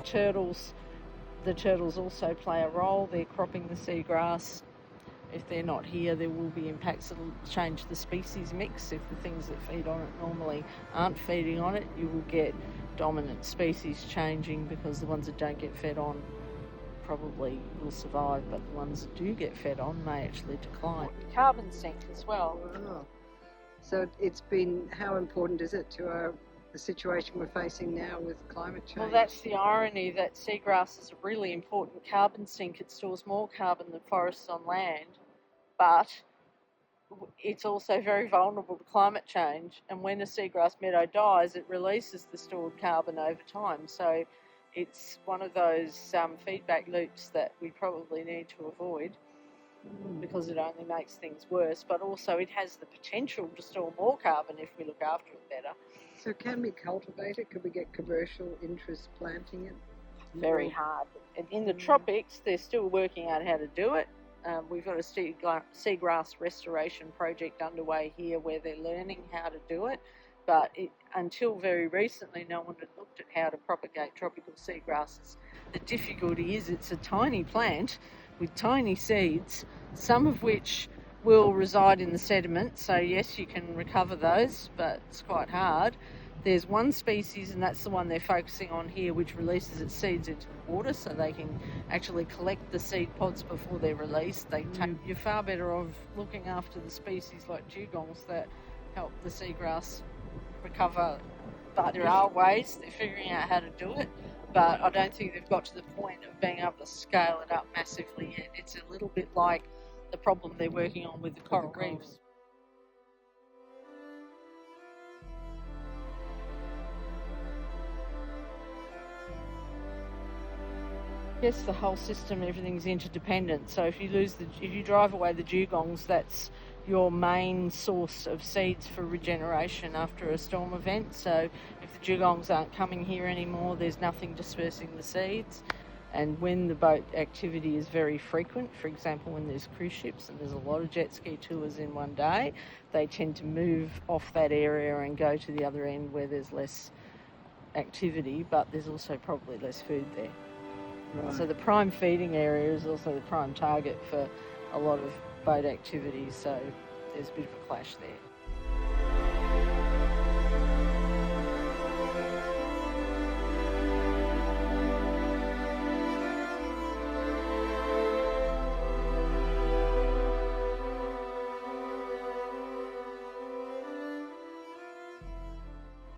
turtles also play a role. They're cropping the seagrass. If they're not here, there will be impacts that will change the species mix. If the things that feed on it normally aren't feeding on it, you will get dominant species changing, because the ones that don't get fed on probably will survive, but the ones that do get fed on may actually decline. Carbon sink as well. Wow. So it's been, how important is it to the situation we're facing now with climate change? Well, that's the irony, that seagrass is a really important carbon sink. It stores more carbon than forests on land, but it's also very vulnerable to climate change. And when a seagrass meadow dies, it releases the stored carbon over time. So it's one of those feedback loops that we probably need to avoid, because it only makes things worse, but also it has the potential to store more carbon if we look after it better. So can we cultivate it? Could we get commercial interest planting it? Very hard. And in the tropics, they're still working out how to do it. We've got a seagrass restoration project underway here where they're learning how to do it. But until very recently, no one had looked at how to propagate tropical seagrasses. The difficulty is it's a tiny plant with tiny seeds, some of which will reside in the sediment. So yes, you can recover those, but it's quite hard. There's one species, and that's the one they're focusing on here, which releases its seeds into the water, so they can actually collect the seed pods before they're released. You're far better off looking after the species like dugongs that help the seagrass recover. But there are ways, they're figuring out how to do it, but I don't think they've got to the point of being able to scale it up massively yet. It's a little bit like the problem they're working on with the coral reefs. Yes, the whole system, everything's interdependent. So if you drive away the dugongs, that's your main source of seeds for regeneration after a storm event. So if the dugongs aren't coming here anymore, there's nothing dispersing the seeds. And when the boat activity is very frequent, for example, when there's cruise ships and there's a lot of jet ski tours in one day, they tend to move off that area and go to the other end where there's less activity, but there's also probably less food there. Right. So the prime feeding area is also the prime target for a lot of boat activity, so there's a bit of a clash there.